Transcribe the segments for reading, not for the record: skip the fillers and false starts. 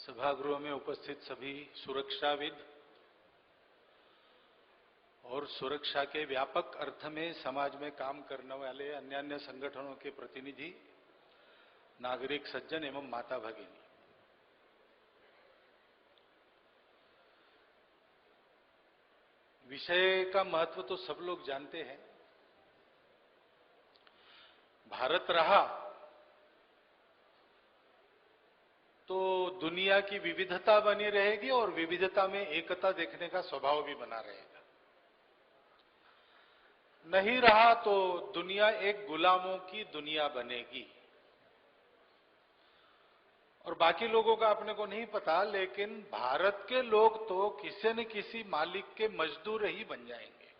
सभागृह में उपस्थित सभी सुरक्षाविद और सुरक्षा के व्यापक अर्थ में समाज में काम करने वाले अन्य अन्य संगठनों के प्रतिनिधि, नागरिक सज्जन एवं माता भगिनी, विषय का महत्व तो सब लोग जानते हैं। भारत रहा तो दुनिया की विविधता बनी रहेगी और विविधता में एकता देखने का स्वभाव भी बना रहेगा। नहीं रहा तो दुनिया एक गुलामों की दुनिया बनेगी। और बाकी लोगों का अपने को नहीं पता, लेकिन भारत के लोग तो किसी न किसी मालिक के मजदूर ही बन जाएंगे।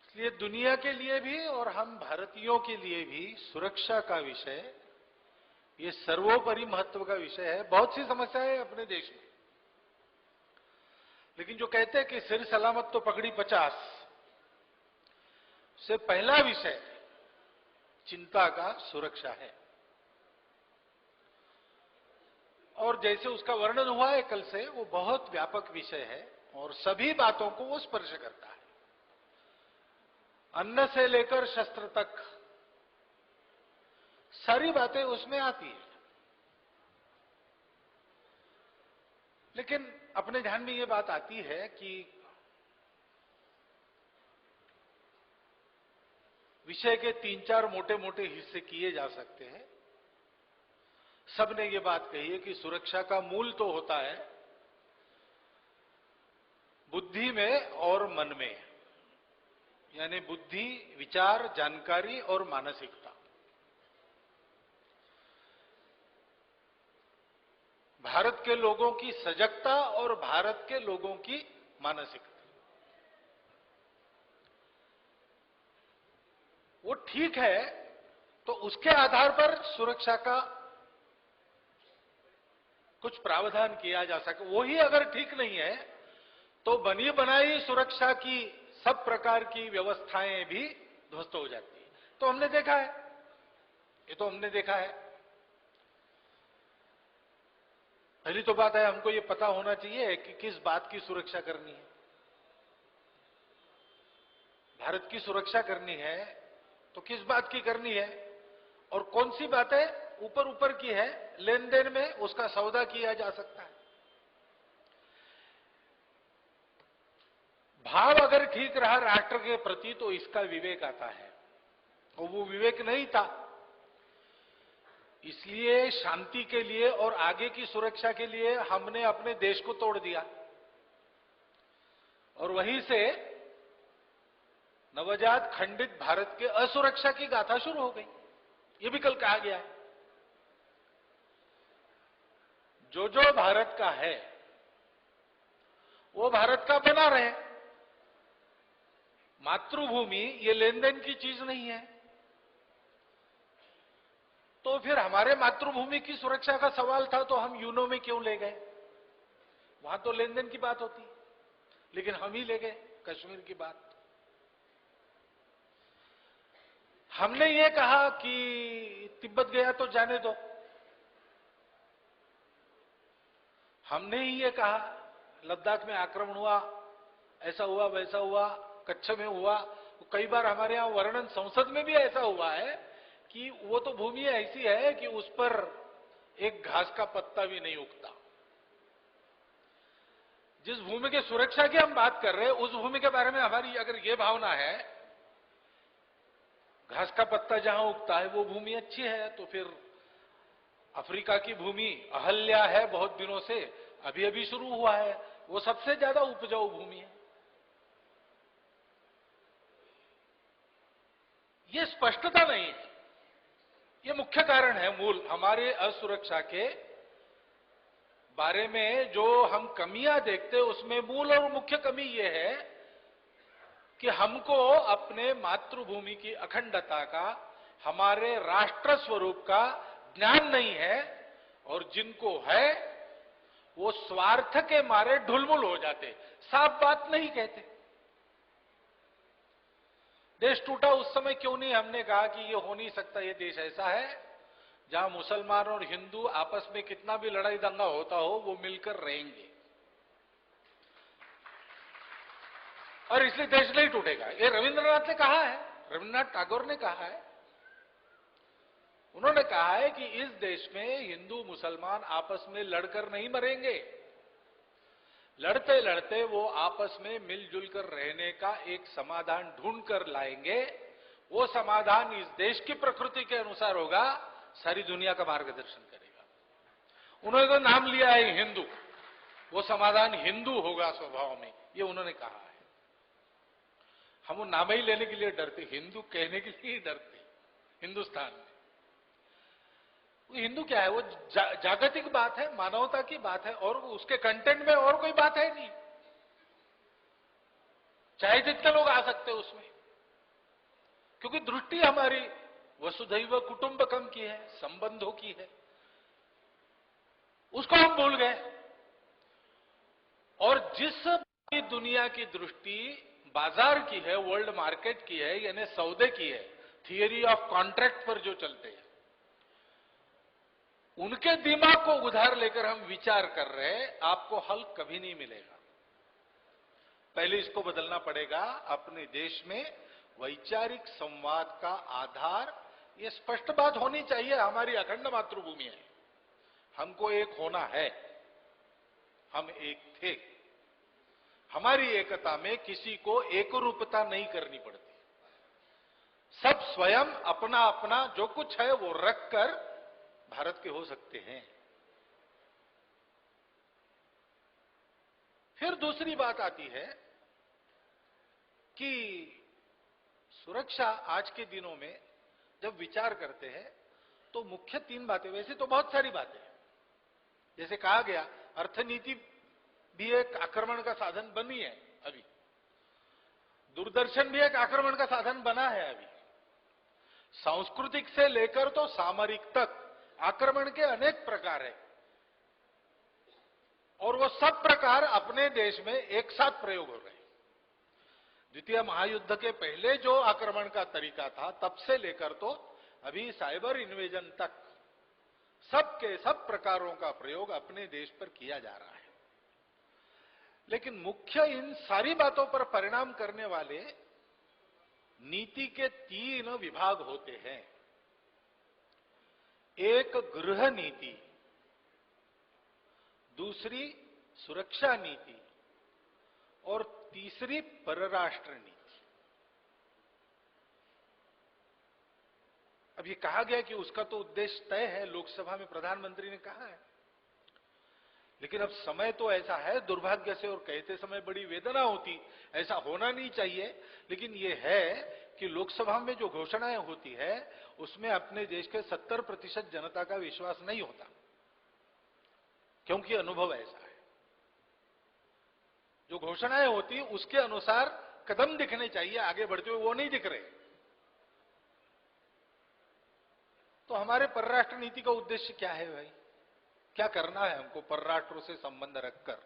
इसलिए दुनिया के लिए भी और हम भारतीयों के लिए भी सुरक्षा का विषय ये सर्वोपरि महत्व का विषय है। बहुत सी समस्याएं है अपने देश में, लेकिन जो कहते हैं कि सिर सलामत तो पगड़ी 50, से पहला विषय चिंता का सुरक्षा है। और जैसे उसका वर्णन हुआ है कल से, वो बहुत व्यापक विषय है और सभी बातों को वो स्पर्श करता है। अन्न से लेकर शस्त्र तक सारी बातें उसमें आती है। लेकिन अपने ध्यान में ये बात आती है कि विषय के 3-4 मोटे मोटे हिस्से किए जा सकते हैं। सबने ये बात कही है कि सुरक्षा का मूल तो होता है बुद्धि में और मन में, यानी बुद्धि, विचार, जानकारी और मानसिकता। भारत के लोगों की सजगता और भारत के लोगों की मानसिकता, वो ठीक है तो उसके आधार पर सुरक्षा का कुछ प्रावधान किया जा सके। वही अगर ठीक नहीं है तो बनी बनाई सुरक्षा की सब प्रकार की व्यवस्थाएं भी ध्वस्त हो जाती है। तो हमने देखा है, ये तो हमने देखा है। पहली तो बात है, हमको ये पता होना चाहिए कि किस बात की सुरक्षा करनी है। भारत की सुरक्षा करनी है तो किस बात की करनी है, और कौन सी बातें ऊपर ऊपर की है, लेन देन में उसका सौदा किया जा सकता है। भाव अगर ठीक रहा राष्ट्र के प्रति तो इसका विवेक आता है, और वो विवेक नहीं था। इसलिए शांति के लिए और आगे की सुरक्षा के लिए हमने अपने देश को तोड़ दिया, और वहीं से नवजात खंडित भारत के असुरक्षा की गाथा शुरू हो गई। ये भी कल कहा गया है। जो जो भारत का है वो भारत का बना रहे। मातृभूमि ये लेन देन की चीज नहीं है। तो फिर हमारे मातृभूमि की सुरक्षा का सवाल था तो हम यूनो में क्यों ले गए? वहां तो लेन देन की बात होती, लेकिन हम ही ले गए कश्मीर की बात। हमने ये कहा कि तिब्बत गया तो जाने दो। हमने ही ये कहा लद्दाख में आक्रमण हुआ, ऐसा हुआ, वैसा हुआ, कच्छ में हुआ। कई बार हमारे यहां वर्णन संसद में भी ऐसा हुआ है कि वो तो भूमि ऐसी है कि उस पर एक घास का पत्ता भी नहीं उगता। जिस भूमि की सुरक्षा की हम बात कर रहे हैं उस भूमि के बारे में हमारी अगर ये भावना है घास का पत्ता जहां उगता है वो भूमि अच्छी है, तो फिर अफ्रीका की भूमि अहल्या है, बहुत दिनों से, अभी अभी शुरू हुआ है, वो सबसे ज्यादा उपजाऊ भूमि है। ये स्पष्टता नहीं है। ये मुख्य कारण है मूल हमारे असुरक्षा के बारे में जो हम कमियां देखते हैं, उसमें मूल और मुख्य कमी ये है कि हमको अपने मातृभूमि की अखंडता का, हमारे राष्ट्र स्वरूप का ज्ञान नहीं है, और जिनको है वो स्वार्थ के मारे ढुलमुल हो जाते, साफ बात नहीं कहते। देश टूटा उस समय क्यों नहीं हमने कहा कि ये हो नहीं सकता, ये देश ऐसा है, जहां मुसलमान और हिंदू आपस में कितना भी लड़ाई दंगा होता हो वो मिलकर रहेंगे, और इसलिए देश नहीं टूटेगा। ये रविंद्रनाथ ने कहा है, रविंद्रनाथ टैगोर ने कहा है। उन्होंने कहा है कि इस देश में हिंदू मुसलमान आपस में लड़कर नहीं मरेंगे, लड़ते लड़ते वो आपस में मिलजुल कर रहने का एक समाधान ढूंढ कर लाएंगे। वो समाधान इस देश की प्रकृति के अनुसार होगा, सारी दुनिया का मार्गदर्शन करेगा। उन्होंने तो नाम लिया है हिंदू, वो समाधान हिंदू होगा स्वभाव में, ये उन्होंने कहा है। हम वो नाम ही लेने के लिए डरते, हिंदू कहने के लिए ही डरते हिंदुस्तान में। हिंदू क्या है? वो जागतिक बात है, मानवता की बात है, और उसके कंटेंट में और कोई बात है नहीं, चाहे जितने लोग आ सकते हैं उसमें, क्योंकि दृष्टि हमारी वसुधैव कुटुंबकम की है, संबंधों की है, उसको हम भूल गए। और जिस दुनिया की दृष्टि बाजार की है, वर्ल्ड मार्केट की है, यानी सौदे की है, थियरी ऑफ कॉन्ट्रैक्ट पर जो चलते हैं, उनके दिमाग को उधार लेकर हम विचार कर रहे हैं, आपको हल कभी नहीं मिलेगा। पहले इसको बदलना पड़ेगा। अपने देश में वैचारिक संवाद का आधार, ये स्पष्ट बात होनी चाहिए, हमारी अखंड मातृभूमि है, हमको एक होना है, हम एक थे। हमारी एकता में किसी को एकरूपता नहीं करनी पड़ती, सब स्वयं अपना अपना जो कुछ है वो रखकर भारत के हो सकते हैं। फिर दूसरी बात आती है कि सुरक्षा आज के दिनों में जब विचार करते हैं तो मुख्य 3 बातें, वैसे तो बहुत सारी बातें, जैसे कहा गया अर्थनीति भी एक आक्रमण का साधन बनी है, अभी दूरदर्शन भी एक आक्रमण का साधन बना है, अभी सांस्कृतिक से लेकर तो सामरिक तक आक्रमण के अनेक प्रकार हैं, और वो सब प्रकार अपने देश में एक साथ प्रयोग हो रहे हैं। द्वितीय महायुद्ध के पहले जो आक्रमण का तरीका था, तब से लेकर तो अभी साइबर इन्वेजन तक सब के सब प्रकारों का प्रयोग अपने देश पर किया जा रहा है। लेकिन मुख्य इन सारी बातों पर परिणाम करने वाले नीति के 3 विभाग होते हैं। एक गृह नीति, दूसरी सुरक्षा नीति, और तीसरी परराष्ट्र नीति। अब ये कहा गया कि उसका तो उद्देश्य तय है, लोकसभा में प्रधानमंत्री ने कहा है, लेकिन अब समय तो ऐसा है दुर्भाग्य से, और कहते समय बड़ी वेदना होती, ऐसा होना नहीं चाहिए, लेकिन ये है कि लोकसभा में जो घोषणाएं होती है उसमें अपने देश के 70% जनता का विश्वास नहीं होता, क्योंकि अनुभव ऐसा है। जो घोषणाएं होती उसके अनुसार कदम दिखने चाहिए आगे बढ़ते हुए, वो नहीं दिख रहे। तो हमारे परराष्ट्र नीति का उद्देश्य क्या है भाई? क्या करना है हमको परराष्ट्र से संबंध रखकर?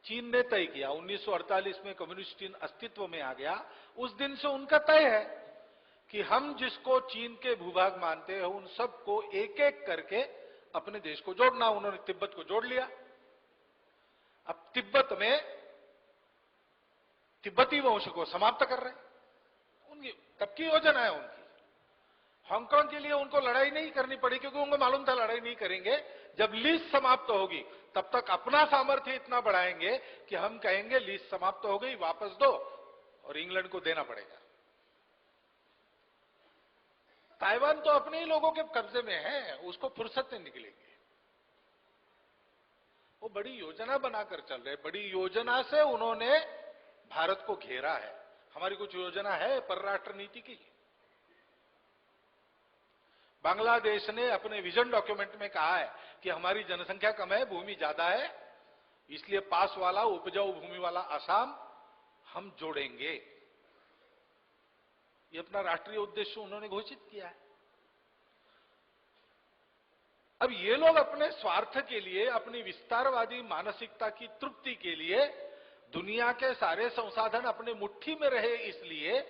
चीन ने तय किया, 1948 में कम्युनिस्ट चीन अस्तित्व में आ गया, उस दिन से उनका तय है कि हम जिसको चीन के भूभाग मानते हैं उन सबको एक एक करके अपने देश को जोड़ना। उन्होंने तिब्बत को जोड़ लिया। अब तिब्बत में तिब्बती वंश को समाप्त कर रहे हैं, उनकी तब की योजना है उनकी। हांगकांग के लिए उनको लड़ाई नहीं करनी पड़ी, क्योंकि उनको मालूम था लड़ाई नहीं करेंगे, जब लीज समाप्त होगी तब तक अपना सामर्थ्य इतना बढ़ाएंगे कि हम कहेंगे लीज समाप्त हो गई, वापस दो, और इंग्लैंड को देना पड़ेगा। ताइवान तो अपने ही लोगों के कब्जे में है, उसको फुर्सत से निकलेंगे। वो बड़ी योजना बनाकर चल रहे, बड़ी योजना से उन्होंने भारत को घेरा है। हमारी कुछ योजना है परराष्ट्र नीति की। बांग्लादेश ने अपने विजन डॉक्यूमेंट में कहा है कि हमारी जनसंख्या कम है, भूमि ज्यादा है, इसलिए पास वाला उपजाऊ भूमि वाला असम हम जोड़ेंगे। ये अपना राष्ट्रीय उद्देश्य उन्होंने घोषित किया है। अब ये लोग अपने स्वार्थ के लिए, अपनी विस्तारवादी मानसिकता की तृप्ति के लिए दुनिया के सारे संसाधन अपने मुट्ठी में रहे, इसलिए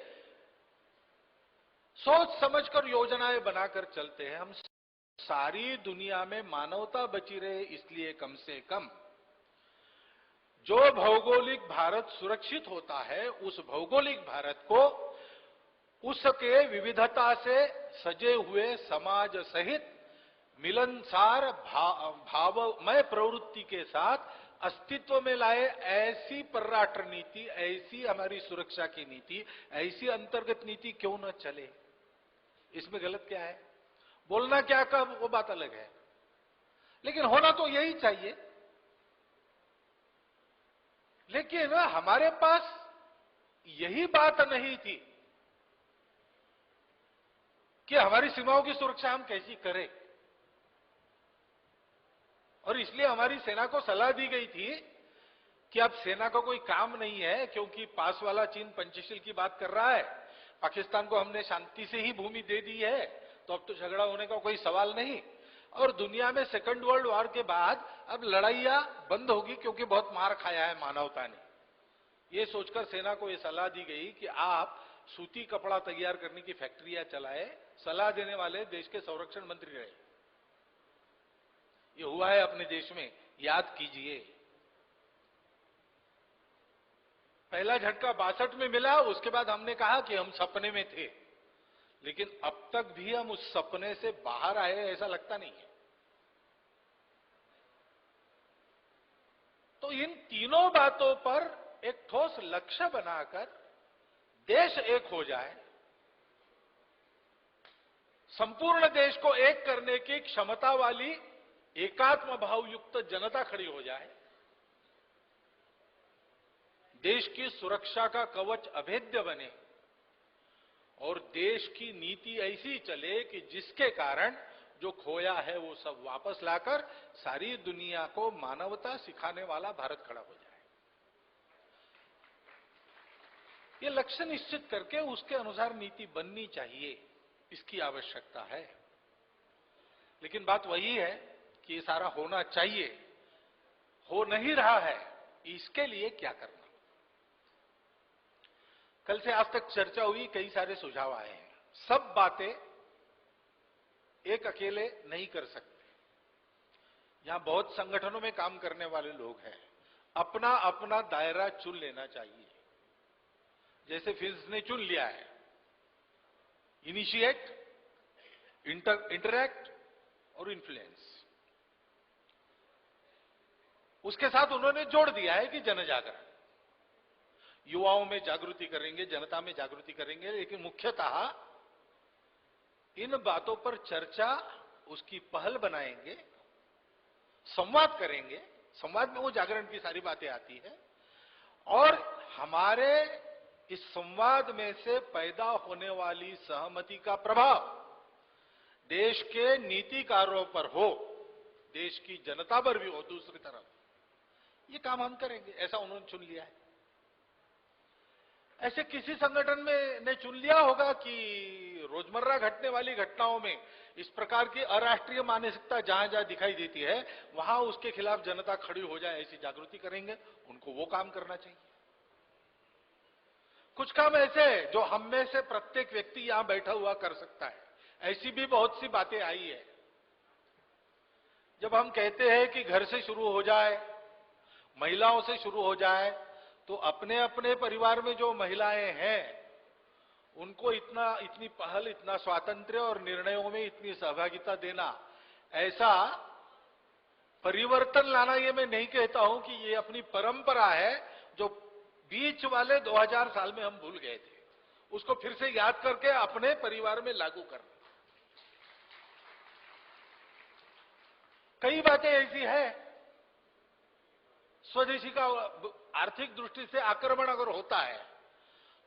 सोच समझकर योजनाएं बनाकर चलते हैं हम। सारी दुनिया में मानवता बची रहे इसलिए कम से कम जो भौगोलिक भारत सुरक्षित होता है उस भौगोलिक भारत को उसके विविधता से सजे हुए समाज सहित मिलनसार भावमय प्रवृत्ति के साथ अस्तित्व में लाए, ऐसी परराष्ट्र नीति, ऐसी हमारी सुरक्षा की नीति, ऐसी अंतर्गत नीति क्यों न चले? इसमें गलत क्या है? बोलना क्या का वो बात अलग है, लेकिन होना तो यही चाहिए। लेकिन हमारे पास यही बात नहीं थी कि हमारी सीमाओं की सुरक्षा हम कैसी करें, और इसलिए हमारी सेना को सलाह दी गई थी कि अब सेना का कोई काम नहीं है, क्योंकि पास वाला चीन पंचशील की बात कर रहा है, पाकिस्तान को हमने शांति से ही भूमि दे दी है, तो अब तो झगड़ा होने का कोई सवाल नहीं। और दुनिया में सेकंड वर्ल्ड वॉर के बाद अब लड़ाइयां बंद होगी, क्योंकि बहुत मार खाया है मानवता ने। ये सोचकर सेना को यह सलाह दी गई कि आप सूती कपड़ा तैयार करने की फैक्ट्रियां चलाए। सलाह देने वाले देश के संरक्षण मंत्री रहे। ये हुआ है अपने देश में, याद कीजिए। पहला झटका 62 में मिला, उसके बाद हमने कहा कि हम सपने में थे, लेकिन अब तक भी हम उस सपने से बाहर आए ऐसा लगता नहीं है। तो इन तीनों बातों पर एक ठोस लक्ष्य बनाकर देश एक हो जाए, संपूर्ण देश को एक करने की क्षमता वाली एकात्म भाव युक्त जनता खड़ी हो जाए, देश की सुरक्षा का कवच अभेद्य बने और देश की नीति ऐसी चले कि जिसके कारण जो खोया है वो सब वापस लाकर सारी दुनिया को मानवता सिखाने वाला भारत खड़ा हो जाए। ये लक्ष्य निश्चित करके उसके अनुसार नीति बननी चाहिए, इसकी आवश्यकता है। लेकिन बात वही है कि ये सारा होना चाहिए, हो नहीं रहा है, इसके लिए क्या करना। कल से आज तक चर्चा हुई, कई सारे सुझाव आए हैं। सब बातें एक अकेले नहीं कर सकते। यहां बहुत संगठनों में काम करने वाले लोग हैं, अपना अपना दायरा चुन लेना चाहिए। जैसे फिज ने चुन लिया है, इनिशिएट, इंटरैक्ट और इन्फ्लुएंस। उसके साथ उन्होंने जोड़ दिया है कि जनजागरण, युवाओं में जागृति करेंगे, जनता में जागृति करेंगे, लेकिन मुख्यतः इन बातों पर चर्चा, उसकी पहल बनाएंगे, संवाद करेंगे। संवाद में वो जागरण की सारी बातें आती है, और हमारे इस संवाद में से पैदा होने वाली सहमति का प्रभाव देश के नीतिकारों पर हो, देश की जनता पर भी हो। दूसरी तरफ ये काम हम करेंगे, ऐसा उन्होंने चुन लिया है। ऐसे किसी संगठन में ने चुन लिया होगा कि रोजमर्रा घटने वाली घटनाओं में इस प्रकार की अराष्ट्रीय मानसिकता जहां जहां दिखाई देती है, वहां उसके खिलाफ जनता खड़ी हो जाए, ऐसी जागृति करेंगे। उनको वो काम करना चाहिए। कुछ काम ऐसे जो हम में से प्रत्येक व्यक्ति यहां बैठा हुआ कर सकता है। ऐसी भी बहुत सी बातें आई है। जब हम कहते हैं कि घर से शुरू हो जाए, महिलाओं से शुरू हो जाए, तो अपने अपने परिवार में जो महिलाएं हैं उनको इतनी पहल, इतना स्वातंत्र्य और निर्णयों में इतनी सहभागिता देना, ऐसा परिवर्तन लाना, ये मैं नहीं कहता हूं कि ये अपनी परंपरा है जो बीच वाले 2000 साल में हम भूल गए थे, उसको फिर से याद करके अपने परिवार में लागू करना। कई बातें ऐसी है, स्वदेशी का आर्थिक दृष्टि से आक्रमण अगर होता है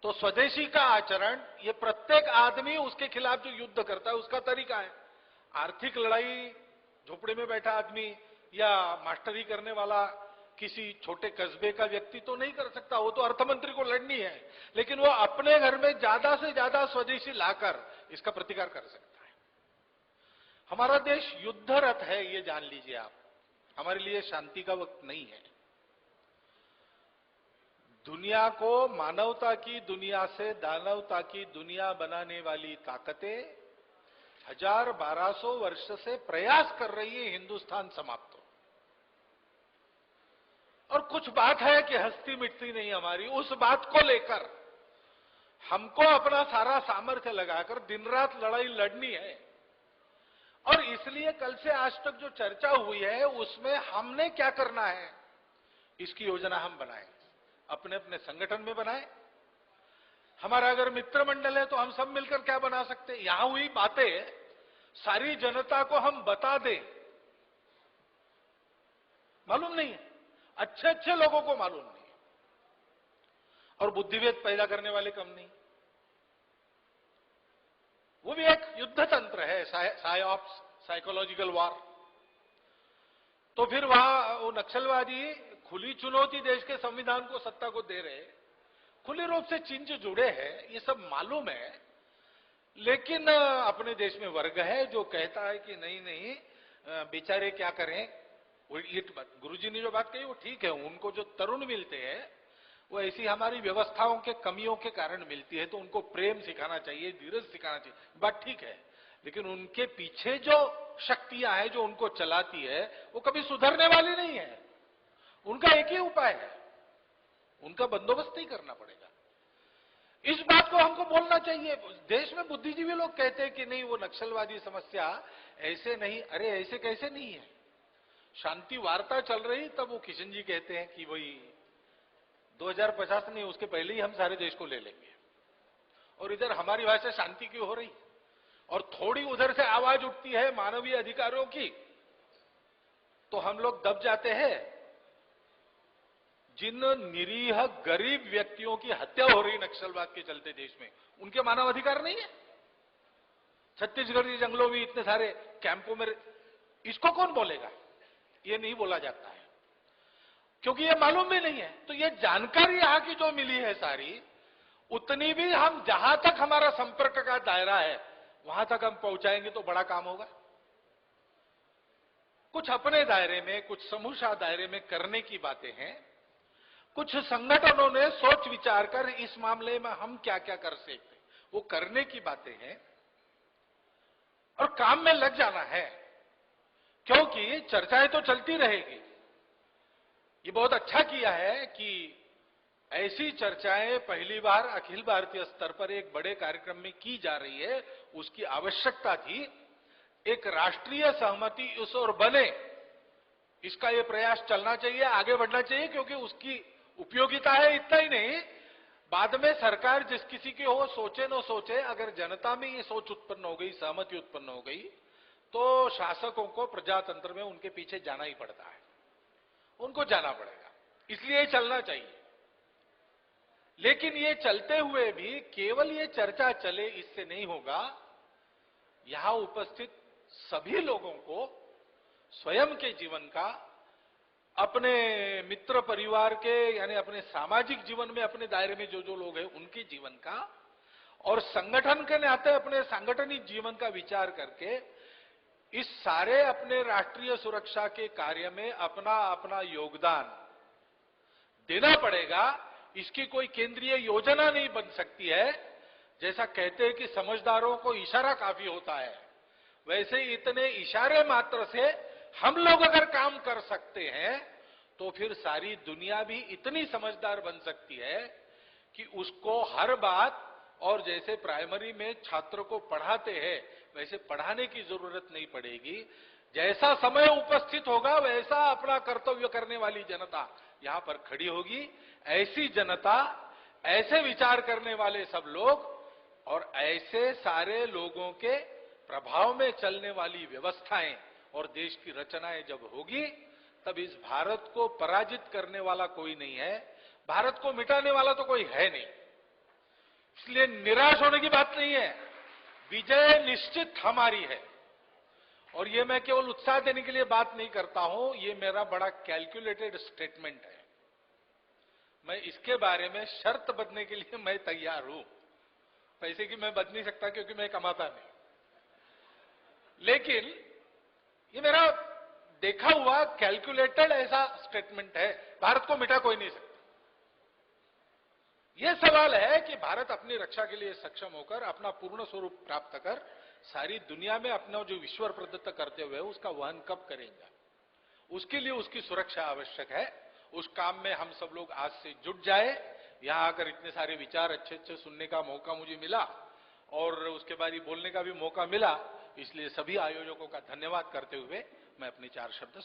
तो स्वदेशी का आचरण, ये प्रत्येक आदमी उसके खिलाफ जो युद्ध करता है उसका तरीका है। आर्थिक लड़ाई झोपड़े में बैठा आदमी या मास्टरी करने वाला किसी छोटे कस्बे का व्यक्ति तो नहीं कर सकता, वो तो अर्थमंत्री को लड़नी है। लेकिन वो अपने घर में ज्यादा से ज्यादा स्वदेशी लाकर इसका प्रतिकार कर सकता है। हमारा देश युद्धरत है, ये जान लीजिए आप। हमारे लिए शांति का वक्त नहीं है। दुनिया को मानवता की दुनिया से दानवता की दुनिया बनाने वाली ताकतें 1200 वर्ष से प्रयास कर रही है हिंदुस्तान समाप्त हो। और कुछ बात है कि हस्ती मिटती नहीं हमारी, उस बात को लेकर हमको अपना सारा सामर्थ्य लगाकर दिन रात लड़ाई लड़नी है। और इसलिए कल से आज तक जो चर्चा हुई है उसमें हमने क्या करना है इसकी योजना हम बनाएं, अपने अपने संगठन में बनाएं। हमारा अगर मित्र मंडल है तो हम सब मिलकर क्या बना सकते हैं। यहां हुई बातें सारी जनता को हम बता दें, मालूम नहीं है, अच्छे अच्छे लोगों को मालूम नहीं है, और बुद्धिभेद पैदा करने वाले कम नहीं। वो भी एक युद्ध तंत्र है, साइऑप्स, साइकोलॉजिकल वॉर। तो फिर वहां वो नक्सलवादी खुली चुनौती देश के संविधान को, सत्ता को दे रहे, खुले रूप से चिंच जुड़े हैं, ये सब मालूम है। लेकिन अपने देश में वर्ग है जो कहता है कि नहीं नहीं बेचारे क्या करें। ये गुरुजी ने जो बात कही वो ठीक है, उनको जो तरुण मिलते हैं वो ऐसी हमारी व्यवस्थाओं के कमियों के कारण मिलती है, तो उनको प्रेम सिखाना चाहिए, धीरज सिखाना चाहिए, बात ठीक है। लेकिन उनके पीछे जो शक्तियां हैं जो उनको चलाती है वो कभी सुधरने वाली नहीं है। उनका एक ही उपाय है, उनका बंदोबस्त ही करना पड़ेगा। इस बात को हमको बोलना चाहिए। देश में बुद्धिजीवी लोग कहते हैं कि नहीं वो नक्सलवादी समस्या ऐसे नहीं, अरे ऐसे कैसे नहीं है। शांति वार्ता चल रही तब वो किशन जी कहते हैं कि वही 2050 नहीं, उसके पहले ही हम सारे देश को ले लेंगे। और इधर हमारी भाषा शांति क्यों हो रही। और थोड़ी उधर से आवाज उठती है मानवीय अधिकारों की तो हम लोग दब जाते हैं। जिन निरीह गरीब व्यक्तियों की हत्या हो रही नक्सलवाद के चलते देश में, उनके मानव अधिकार नहीं है। छत्तीसगढ़ के जंगलों में इतने सारे कैंपों में, इसको कौन बोलेगा। ये नहीं बोला जाता है क्योंकि ये मालूम भी नहीं है। तो ये जानकारी यहां की जो मिली है सारी, उतनी भी हम जहां तक हमारा संपर्क का दायरा है वहां तक हम पहुंचाएंगे तो बड़ा काम होगा। कुछ अपने दायरे में, कुछ समूह दायरे में करने की बातें हैं। कुछ संगठनों ने सोच विचार कर इस मामले में हम क्या क्या कर सकते हैं वो करने की बातें हैं, और काम में लग जाना है। क्योंकि चर्चाएं तो चलती रहेगी। ये बहुत अच्छा किया है कि ऐसी चर्चाएं पहली बार अखिल भारतीय स्तर पर एक बड़े कार्यक्रम में की जा रही है। उसकी आवश्यकता थी। एक राष्ट्रीय सहमति इस ओर बने, इसका ये प्रयास चलना चाहिए, आगे बढ़ना चाहिए, क्योंकि उसकी उपयोगिता है। इतना ही नहीं, बाद में सरकार जिस किसी की हो, सोचे न सोचे, अगर जनता में ये सोच उत्पन्न हो गई, सहमति उत्पन्न हो गई, तो शासकों को प्रजातंत्र में उनके पीछे जाना ही पड़ता है, उनको जाना पड़ेगा। इसलिए चलना चाहिए। लेकिन ये चलते हुए भी केवल ये चर्चा चले इससे नहीं होगा। यहां उपस्थित सभी लोगों को स्वयं के जीवन का, अपने मित्र परिवार के, यानी अपने सामाजिक जीवन में अपने दायरे में जो जो लोग हैं उनके जीवन का, और संगठन के नाते अपने सांगठनिक जीवन का विचार करके इस सारे अपने राष्ट्रीय सुरक्षा के कार्य में अपना अपना योगदान देना पड़ेगा। इसकी कोई केंद्रीय योजना नहीं बन सकती है। जैसा कहते हैं कि समझदारों को इशारा काफी होता है, वैसे इतने इशारे मात्र से हम लोग अगर काम कर सकते हैं तो फिर सारी दुनिया भी इतनी समझदार बन सकती है कि उसको हर बात, और जैसे प्राइमरी में छात्र को पढ़ाते हैं वैसे पढ़ाने की जरूरत नहीं पड़ेगी। जैसा समय उपस्थित होगा वैसा अपना कर्तव्य करने वाली जनता यहां पर खड़ी होगी। ऐसी जनता, ऐसे विचार करने वाले सब लोग और ऐसे सारे लोगों के प्रभाव में चलने वाली व्यवस्थाएं और देश की रचनाएं जब होगी, तब इस भारत को पराजित करने वाला कोई नहीं है, भारत को मिटाने वाला तो कोई है नहीं। इसलिए निराश होने की बात नहीं है, विजय निश्चित हमारी है। और ये मैं केवल उत्साह देने के लिए बात नहीं करता हूं, ये मेरा बड़ा कैलकुलेटेड स्टेटमेंट है। मैं इसके बारे में शर्त बदलने के लिए मैं तैयार हूं। पैसे की मैं बदल नहीं सकता क्योंकि मैं कमाता नहीं, लेकिन ये मेरा देखा हुआ कैलकुलेटेड ऐसा स्टेटमेंट है। भारत को मिटा कोई नहीं सकता। यह सवाल है कि भारत अपनी रक्षा के लिए सक्षम होकर अपना पूर्ण स्वरूप प्राप्त कर सारी दुनिया में अपना जो ईश्वर प्रदत्त करते हुए उसका वहन कब करेंगे। उसके लिए उसकी सुरक्षा आवश्यक है। उस काम में हम सब लोग आज से जुट जाए। यहां आकर इतने सारे विचार अच्छे अच्छे सुनने का मौका मुझे मिला और उसके बाद ही बोलने का भी मौका मिला, इसलिए सभी आयोजकों का धन्यवाद करते हुए मैं अपने 4 शब्द